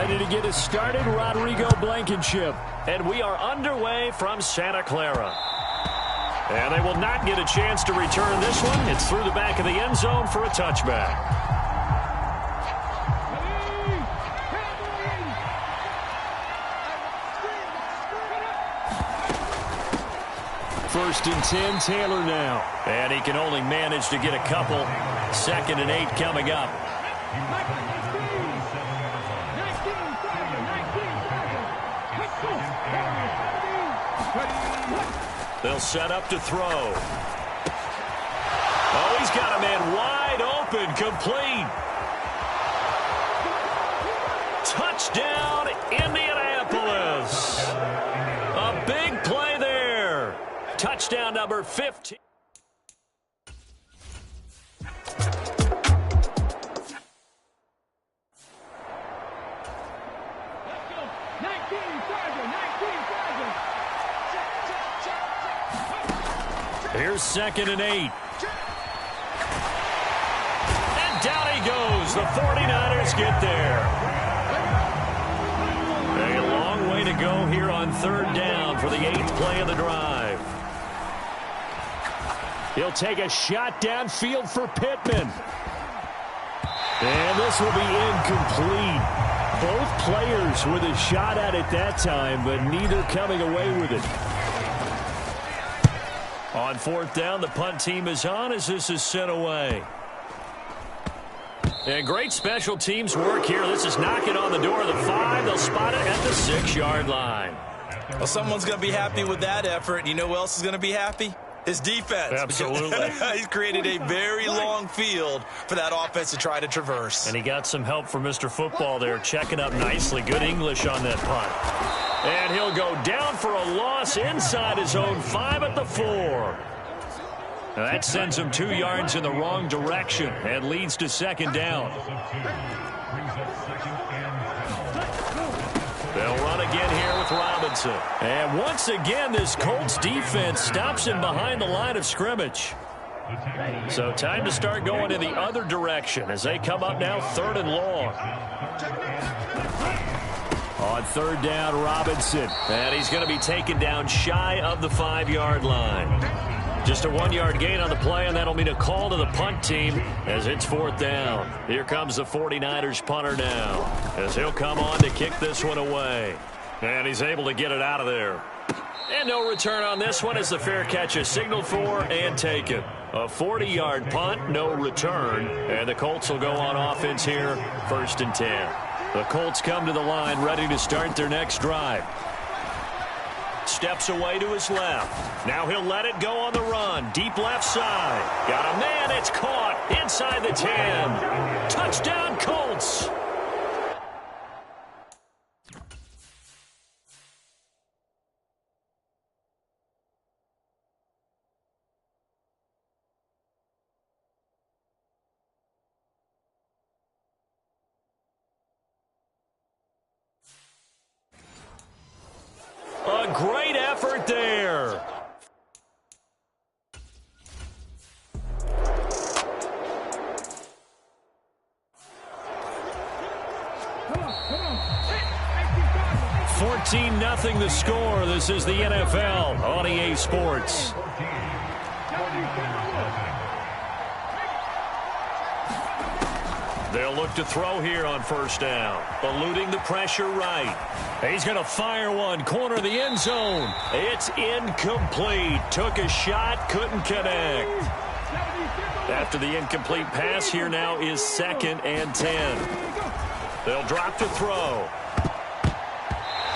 Ready to get us started, Rodrigo Blankenship. And we are underway from Santa Clara. And they will not get a chance to return this one. It's through the back of the end zone for a touchback. First and 10, Taylor now. And he can only manage to get a couple. 2nd and 8 coming up. They'll set up to throw. Oh, he's got a man wide open, complete. Touchdown, Indianapolis. A big play there. Touchdown number 15. Here's 2nd and 8. And down he goes. The 49ers get there. A long way to go here on 3rd down for the 8th play of the drive. He'll take a shot downfield for Pittman. And this will be incomplete. Both players with a shot at it that time, but neither coming away with it. On 4th down, the punt team is on as this is sent away. And great special teams work here. This is knocking on the door of the 5. They'll spot it at the 6-yard line. Well, someone's going to be happy with that effort. You know who else is going to be happy? His defense. Absolutely. He's created a very long field for that offense to try to traverse. And he got some help from Mr. Football there, checking up nicely. Good English on that punt. And he'll go down for a loss inside his own 5 at the 4. Now that sends him 2 yards in the wrong direction and leads to 2nd down. They'll run again here with Robinson. And once again, this Colts defense stops him behind the line of scrimmage. So time to start going in the other direction as they come up now 3rd and long. On 3rd down, Robinson. And he's going to be taken down shy of the 5-yard line. Just a 1-yard gain on the play, and that'll mean a call to the punt team as it's 4th down. Here comes the 49ers punter now as he'll come on to kick this one away. And he's able to get it out of there. And no return on this one as the fair catch is signaled for and taken. A 40-yard punt, no return. And the Colts will go on offense here, 1st and 10. The Colts come to the line ready to start their next drive. Steps away to his left. Now he'll let it go on the run. Deep left side. Got a man. It's caught inside the 10. Touchdown, Colts. A great effort there. Come on. 14-0 the score. This is the NFL on EA Sports. They'll look to throw here on 1st down. Eluding the pressure right. He's going to fire one. Corner of the end zone. It's incomplete. Took a shot. Couldn't connect. After the incomplete pass, here now is 2nd and 10. They'll drop to throw.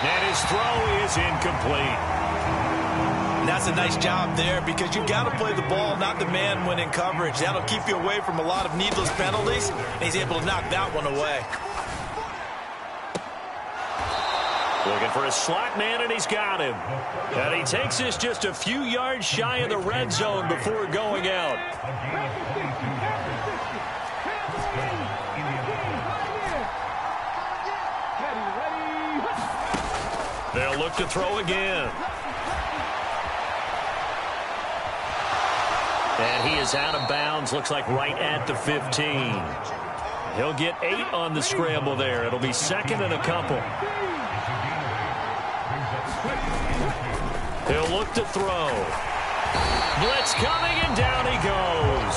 And his throw is incomplete. And that's a nice job there because you've got to play the ball, not the man when in coverage. That'll keep you away from a lot of needless penalties, and he's able to knock that one away. Looking for a slot man, and he's got him. And he takes this just a few yards shy of the red zone before going out. They'll look to throw again. And he is out of bounds, looks like right at the 15. He'll get 8 on the scramble there. It'll be second and a couple. He'll look to throw. Blitz coming, and down he goes.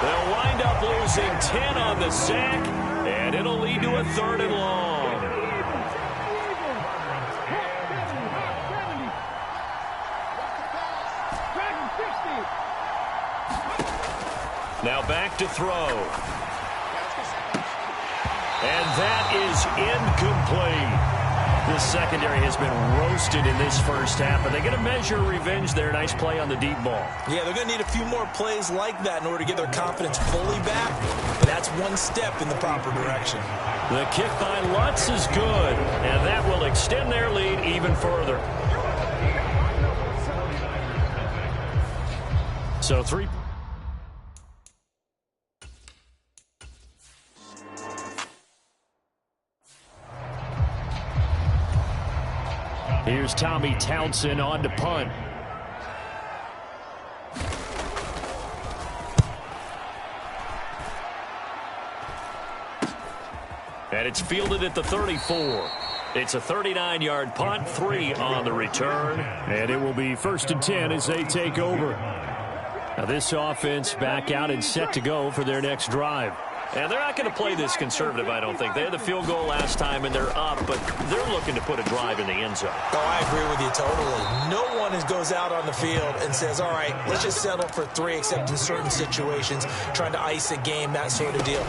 They'll wind up losing 10 on the sack, and it'll lead to a 3rd and long. Now back to throw. And that is incomplete. The secondary has been roasted in this first half. Are they going to measure revenge there? Nice play on the deep ball. Yeah, they're going to need a few more plays like that in order to get their confidence fully back. But that's one step in the proper direction. The kick by Lutz is good, and that will extend their lead even further. So 3. Here's Tommy Townsend on to punt. And it's fielded at the 34. It's a 39-yard punt, 3 on the return. And it will be 1st and 10 as they take over. Now this offense back out and set to go for their next drive. And they're not going to play this conservative, I don't think. They had the field goal last time, and they're up, but they're looking to put a drive in the end zone. Oh, I agree with you totally. No one goes out on the field and says, all right, let's just settle for 3, except in certain situations, trying to ice a game, that sort of deal.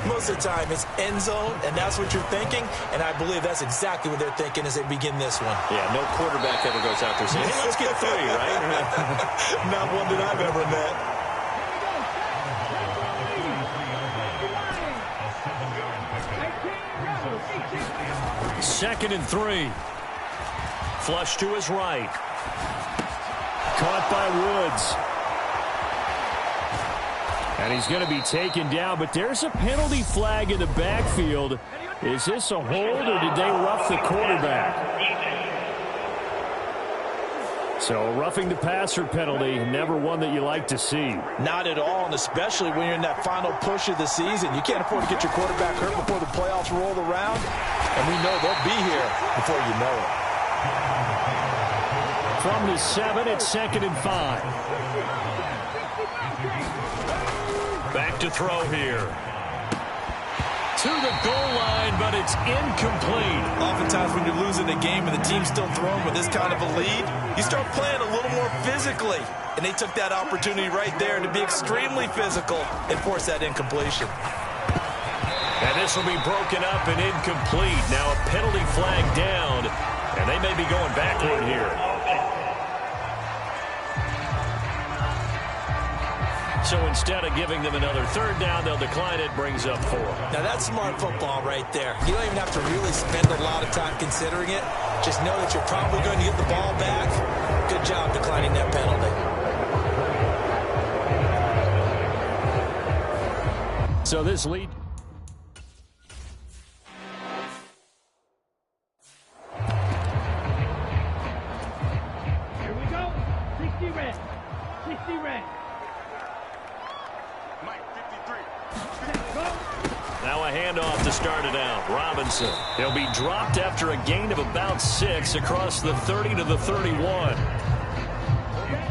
Most of the time, it's end zone, and that's what you're thinking, and I believe that's exactly what they're thinking as they begin this one. Yeah, no quarterback ever goes out there saying, hey, let's get 3, right? Not one that I've ever met. Second and 3. Flush to his right. Caught by Woods. And he's going to be taken down, but there's a penalty flag in the backfield. Is this a hold, or did they rough the quarterback? So a roughing the passer penalty, never one that you like to see. Not at all, and especially when you're in that final push of the season. You can't afford to get your quarterback hurt before the playoffs roll around. And we know they'll be here before you know it. From the 7, it's 2nd and 5. Back to throw here. To the goal line, but it's incomplete. Oftentimes when you're losing a game and the team's still throwing with this kind of a lead, you start playing a little more physically. And they took that opportunity right there to be extremely physical and force that incompletion. And this will be broken up and incomplete. Now a penalty flag down, and they may be going backward here. So instead of giving them another 3rd down, they'll decline it, brings up 4. Now that's smart football right there. You don't even have to really spend a lot of time considering it. Just know that you're probably going to get the ball back. Good job declining that penalty. So this lead. Here we go. 60 red. 60 red. Now a handoff to start it out. Robinson. He'll be dropped after a gain of about 6 across the 30 to the 31.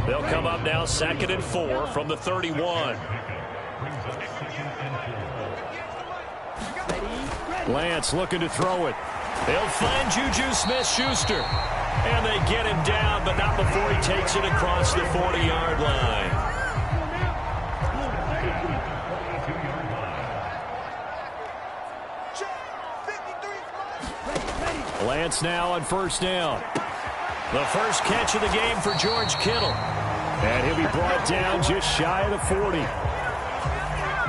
They'll come up now 2nd and 4 from the 31. Lance looking to throw it. They'll find Juju Smith-Schuster. And they get him down, but not before he takes it across the 40-yard line. Lance now on 1st down. The first catch of the game for George Kittle. And he'll be brought down just shy of the 40.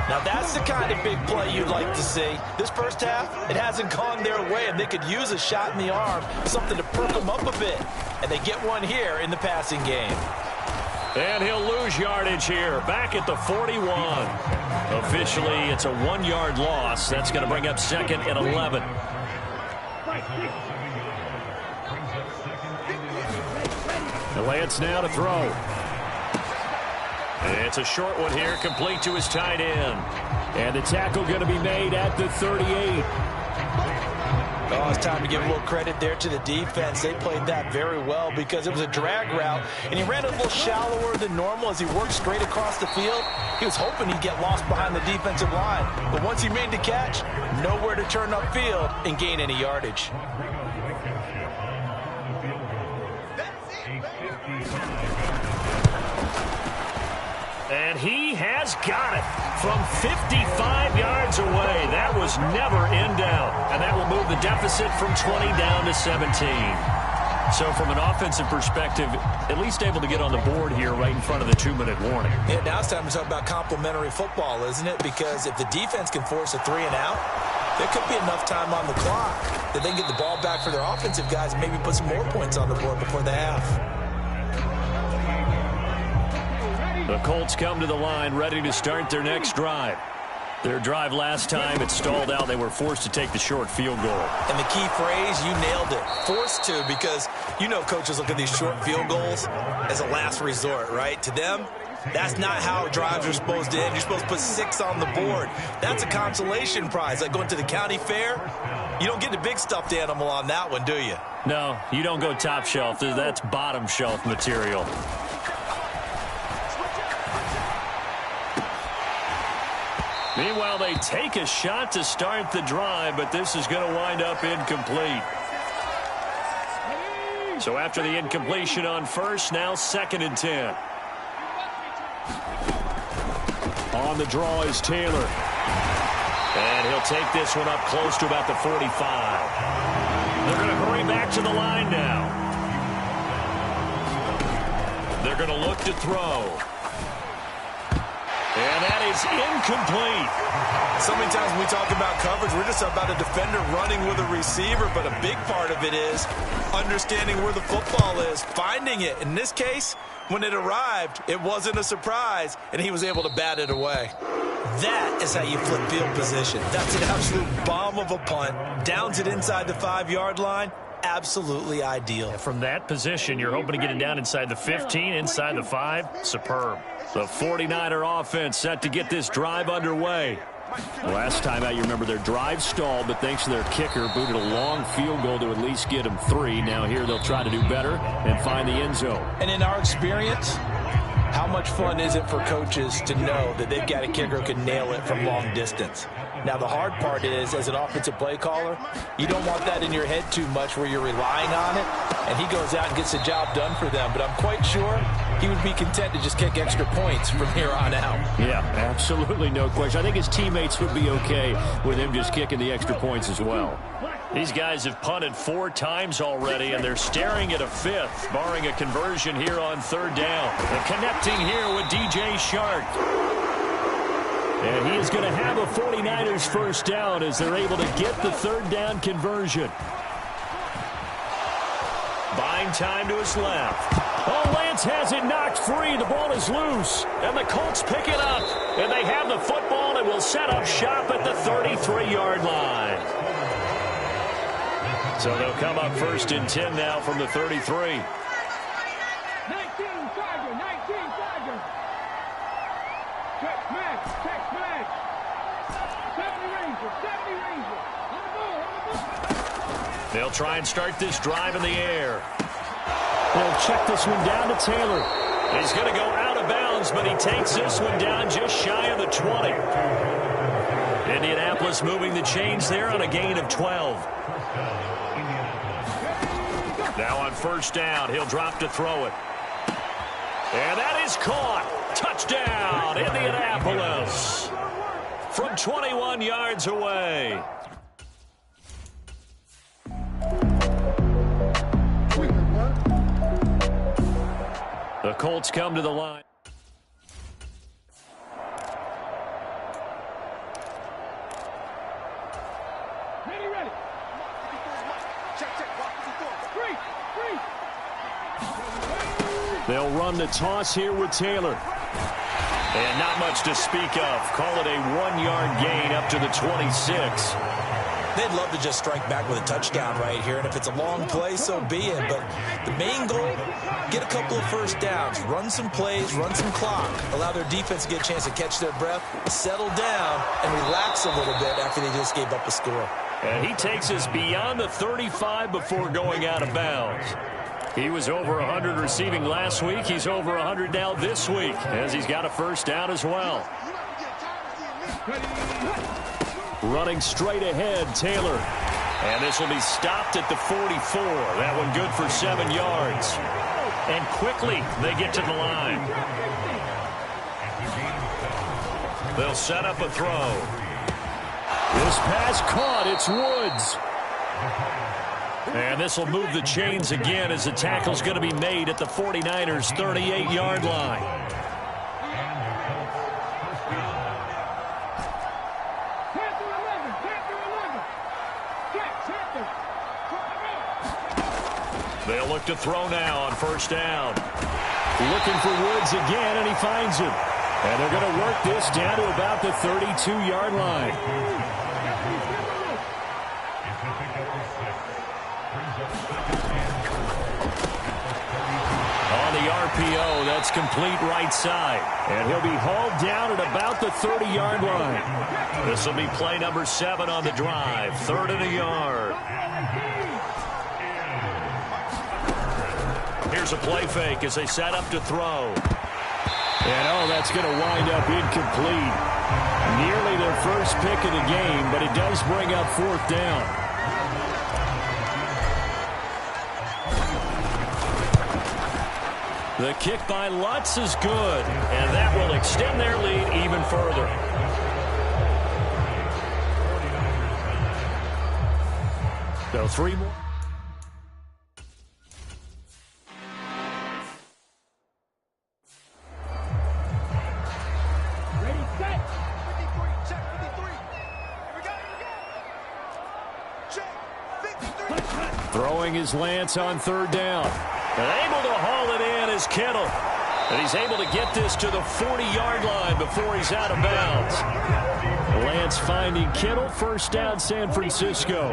Now that's the kind of big play you'd like to see. This first half, it hasn't gone their way, and they could use a shot in the arm, something to perk them up a bit. And they get one here in the passing game. And he'll lose yardage here, back at the 41. Officially, it's a 1-yard loss. That's going to bring up 2nd and 11. Lance now to throw. And it's a short one here, complete to his tight end. And the tackle going to be made at the 38. Oh, it's time to give a little credit there to the defense. They played that very well because it was a drag route, and he ran a little shallower than normal as he worked straight across the field. He was hoping he'd get lost behind the defensive line, but once he made the catch, nowhere to turn upfield and gain any yardage. And he has got it from 55 yards away. That was never in doubt. And that will move the deficit from 20 down to 17. So from an offensive perspective, at least able to get on the board here right in front of the 2-minute warning. Yeah, now it's time to talk about complementary football, isn't it? Because if the defense can force a 3 and out, there could be enough time on the clock that they can get the ball back for their offensive guys and maybe put some more points on the board before the half. The Colts come to the line ready to start their next drive. Their drive last time, it stalled out. They were forced to take the short field goal. And the key phrase, you nailed it, forced to, because you know coaches look at these short field goals as a last resort, right? To them, that's not how drives are supposed to end. You're supposed to put 6 on the board. That's a consolation prize. Like going to the county fair, you don't get the big stuffed animal on that one, do you? No, you don't go top shelf. That's bottom shelf material. Meanwhile, they take a shot to start the drive, but this is going to wind up incomplete. So after the incompletion on first, now 2nd and 10. On the draw is Taylor. And he'll take this one up close to about the 45. They're going to hurry back to the line now. They're going to look to throw. And that is incomplete. So many times when we talk about coverage, we're just about a defender running with a receiver, but a big part of it is understanding where the football is, finding it. In this case, when it arrived, it wasn't a surprise, and he was able to bat it away. That is how you flip field position. That's an absolute bomb of a punt. Downs it inside the 5-yard line. Absolutely ideal. From that position, you're hoping to get it down inside the 15, inside the 5. Superb. The 49er offense set to get this drive underway. Last time out, you remember their drive stalled, but thanks to their kicker, booted a long field goal to at least get them 3. Now here they'll try to do better and find the end zone. And in our experience, how much fun is it for coaches to know that they've got a kicker who can nail it from long distance? Now, the hard part is, as an offensive play caller, you don't want that in your head too much where you're relying on it, and he goes out and gets the job done for them. But I'm quite sure he would be content to just kick extra points from here on out. Yeah, absolutely no question. I think his teammates would be okay with him just kicking the extra points as well. These guys have punted 4 times already, and they're staring at a 5th, barring a conversion here on 3rd down. And connecting here with DJ Shark. And he is going to have a 49ers first down as they're able to get the 3rd down conversion. Buying time to his left. Oh, Lance has it knocked free. The ball is loose. And the Colts pick it up. And they have the football and will set up shop at the 33-yard line. So they'll come up 1st and 10 now from the 33. 19 Charger, 19 Charger. Check smash, check smash. 70 Rangers, 70 Rangers. On the ball, on the ball. They'll try and start this drive in the air. They'll check this one down to Taylor. He's going to go out of bounds, but he takes this one down just shy of the 20. Indianapolis moving the chains there on a gain of 12. Now on 1st down, he'll drop to throw it. And that is caught. Touchdown, Indianapolis. From 21 yards away. The Colts come to the line. Ready, ready. They'll run the toss here with Taylor. And not much to speak of. Call it a 1-yard gain up to the 26. They'd love to just strike back with a touchdown right here, and if it's a long play, so be it. But the main goal, get a couple of first downs, run some plays, run some clock, allow their defense to get a chance to catch their breath, settle down, and relax a little bit after they just gave up a score. And he takes us beyond the 35 before going out of bounds. He was over 100 receiving last week. He's over 100 now this week, as he's got a first down as well. Running straight ahead, Taylor. And this will be stopped at the 44. That one good for 7 yards. And quickly they get to the line. They'll set up a throw. This pass caught. It's Woods. And this will move the chains again as the tackle's going to be made at the 49ers' 38-yard line. They'll look to throw now on first down. Looking for Woods again, and he finds him. And they're going to work this down to about the 32-yard line. On the RPO, that's complete right side. And he'll be hauled down at about the 30-yard line. This will be play number 7 on the drive. 3rd and a yard. Here's a play fake as they set up to throw. And, that's going to wind up incomplete. Nearly their first pick of the game, but it does bring up 4th down. The kick by Lutz is good, and that will extend their lead even further. So 3 more. Throwing his Lance on 3rd down. And able to haul it in is Kittle. And he's able to get this to the 40-yard line before he's out of bounds. Lance finding Kittle. First down, San Francisco.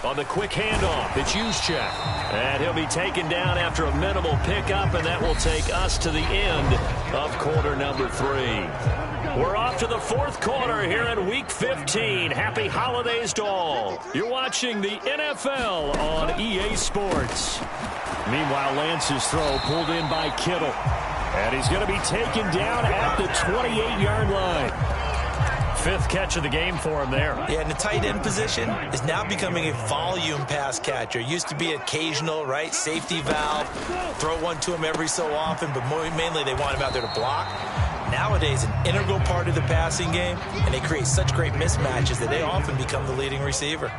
On the quick handoff, it's Juszczyk. And he'll be taken down after a minimal pickup, and that will take us to the end of quarter number 3. We're off to the 4th quarter here in Week 15. Happy holidays to all. You're watching the NFL on EA Sports. Meanwhile, Lance's throw pulled in by Kittle. And he's going to be taken down at the 28-yard line. 5th catch of the game for him there. Yeah, and the tight end position is now becoming a volume pass catcher. Used to be occasional, right? Safety valve. Throw one to him every so often, but mainly they want him out there to block. Nowadays, an integral part of the passing game, and they create such great mismatches that they often become the leading receiver.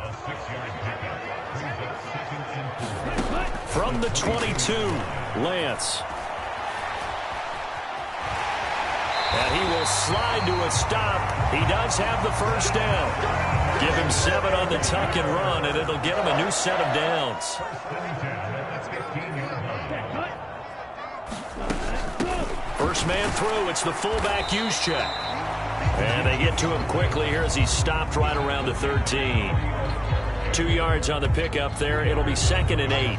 From the 22, Lance. And he will slide to a stop. He does have the first down. Give him 7 on the tuck and run, and it'll get him a new set of downs. First man through, it's the fullback Juszczyk. And they get to him quickly here as he's stopped right around the 13. 2 yards on the pickup there. It'll be 2nd and 8.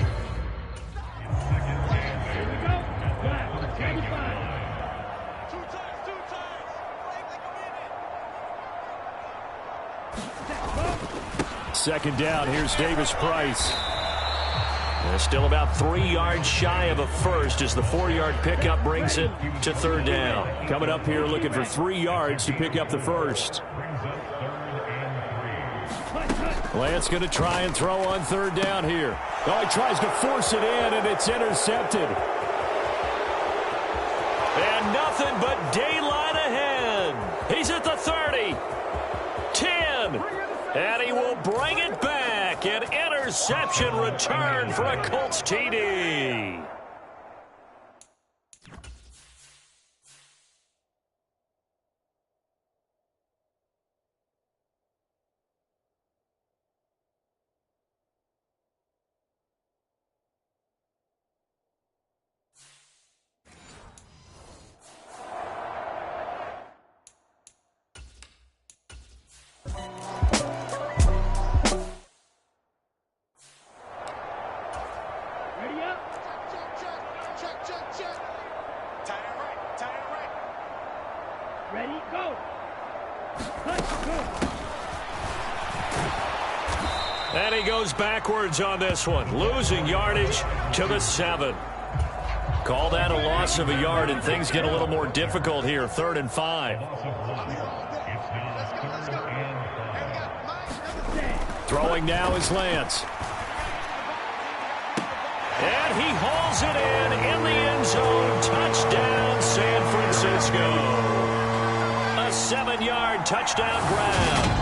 Second down, here's Davis Price. And still about 3 yards shy of a first as the 4-yard pickup brings it to 3rd down. Coming up here looking for 3 yards to pick up the first. Lance going to try and throw on 3rd down here. Oh, he tries to force it in, and it's intercepted. And nothing but daylight ahead. He's at the 30. 10. And he will bring it back. An interception return for a Colts TD. goes backwards on this one, losing yardage to the 7. Call that a loss of a yard, and things get a little more difficult here. 3rd and 5. Throwing now is Lance. And he hauls it in the end zone. Touchdown, San Francisco. A 7-yard touchdown grab.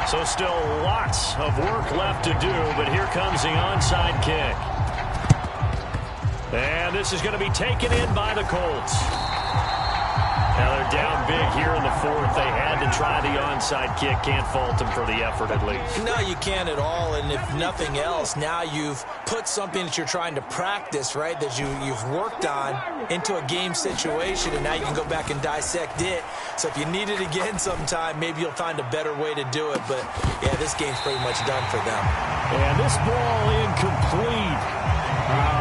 So still lots of work left to do, but here comes the onside kick. And this is going to be taken in by the Colts. Now they're down big here in the 4th. They had to try the onside kick. Can't fault them for the effort at least. No, you can't at all. And if nothing else, now you've put something that you're trying to practice, right, that you've worked on into a game situation, and now you can go back and dissect it. So if you need it again sometime, maybe you'll find a better way to do it. But, yeah, this game's pretty much done for them. And this ball incomplete.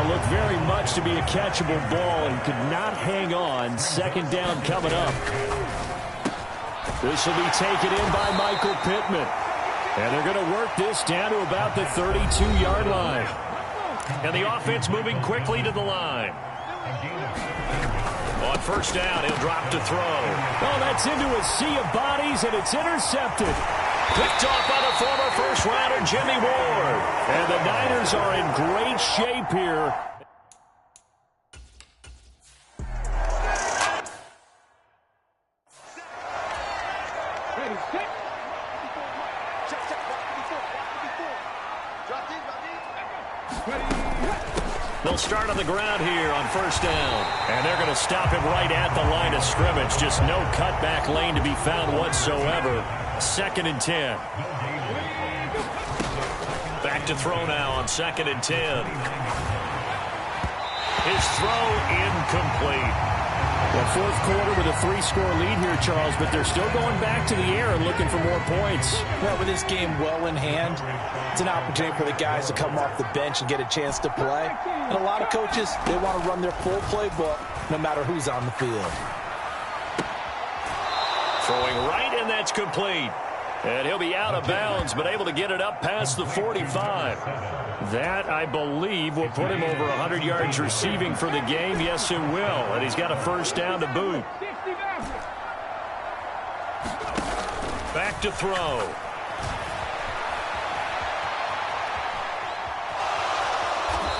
Looked very much to be a catchable ball and could not hang on. 2nd down coming up. This will be taken in by Michael Pittman. And they're going to work this down to about the 32-yard line. And the offense moving quickly to the line. On 1st down, he'll drop to throw. Oh, that's into a sea of bodies, and it's intercepted. Picked off by the former first-rounder, Jimmy Ward. And the Niners are in great shape here. They'll start on the ground here on 1st down. And they're going to stop him right at the line of scrimmage. Just no cutback lane to be found whatsoever. 2nd and 10. Back to throw now on 2nd and 10. His throw incomplete. Well, 4th quarter with a 3-score lead here, Charles, but they're still going back to the air and looking for more points. Well, with this game well in hand, it's an opportunity for the guys to come off the bench and get a chance to play. And a lot of coaches, they want to run their full playbook no matter who's on the field. Throwing right, and that's complete. And he'll be out of bounds, but able to get it up past the 45. That, I believe, will put him over 100 yards receiving for the game. Yes, it will. And he's got a 1st down to boot. Back to throw.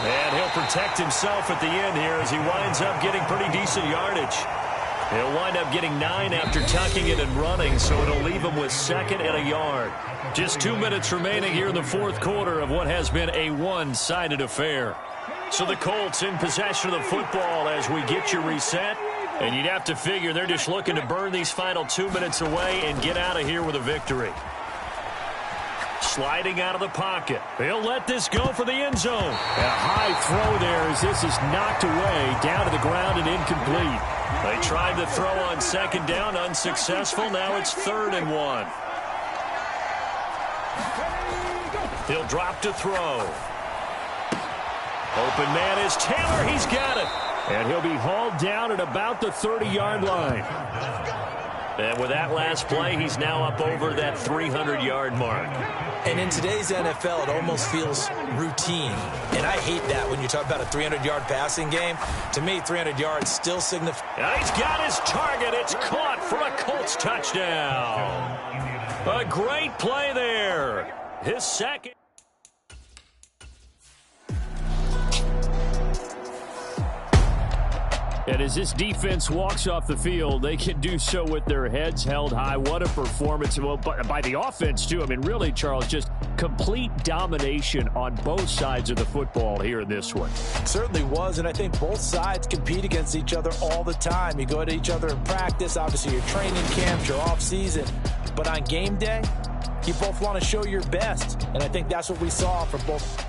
And he'll protect himself at the end here as he winds up getting pretty decent yardage. He'll wind up getting 9 after tucking it and running, so it'll leave him with 2nd and a yard. Just 2 minutes remaining here in the 4th quarter of what has been a one-sided affair. So the Colts in possession of the football as we get you reset. And you'd have to figure they're just looking to burn these final 2 minutes away and get out of here with a victory. Sliding out of the pocket. He'll let this go for the end zone. And a high throw there as this is knocked away, down to the ground and incomplete. They tried to throw on 2nd down, unsuccessful. Now it's 3rd and 1. He'll drop to throw. Open man is Taylor. He's got it. And he'll be hauled down at about the 30-yard line. And with that last play, he's now up over that 300-yard mark. And in today's NFL, it almost feels routine. And I hate that when you talk about a 300-yard passing game. To me, 300 yards still signifies. He's got his target. It's caught for a Colts touchdown. A great play there. His 2nd. And as this defense walks off the field, they can do so with their heads held high. What a performance. Well, by the offense, too. I mean, really, Charles, just complete domination on both sides of the football here in this one. Certainly was, and I think both sides compete against each other all the time. You go to each other in practice. Obviously, your training camps, your off-season. But on game day, you both want to show your best. And I think that's what we saw from both.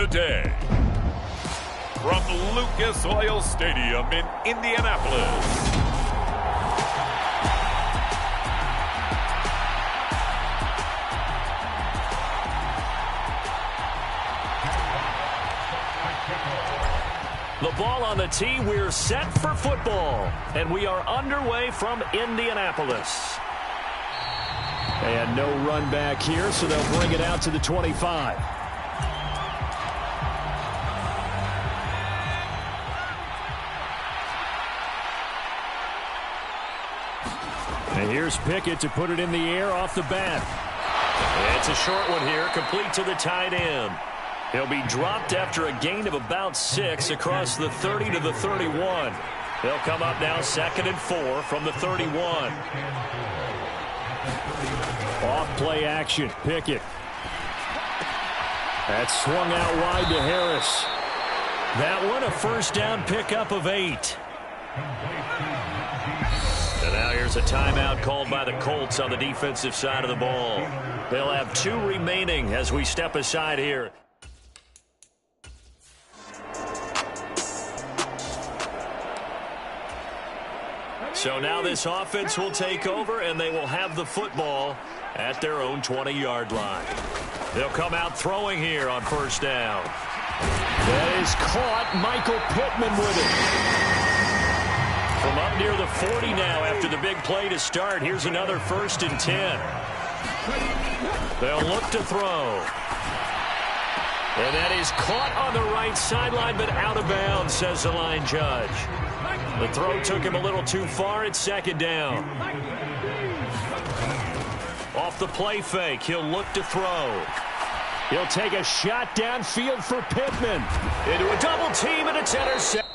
today. From Lucas Oil Stadium in Indianapolis, the ball on the tee. We're set for football, and we are underway from Indianapolis. And no run back here, so they'll bring it out to the 25. And here's Pickett to put it in the air off the bat. It's a short one here, complete to the tight end. He'll be dropped after a gain of about 6 across the 30 to the 31. They'll come up now 2nd and 4 from the 31. Off play action, Pickett. That's swung out wide to Harris. That one a first down pickup of 8. And now here's a timeout called by the Colts on the defensive side of the ball. They'll have 2 remaining as we step aside here. So now this offense will take over, and they will have the football at their own 20-yard line. They'll come out throwing here on first down. That is caught. Michael Pittman with it. From up near the 40 now after the big play to start. Here's another 1st and 10. They'll look to throw. And that is caught on the right sideline, but out of bounds, says the line judge. The throw took him a little too far. It's 2nd down. Off the play fake, he'll look to throw. He'll take a shot downfield for Pittman. Into a double team, and it's intercepted.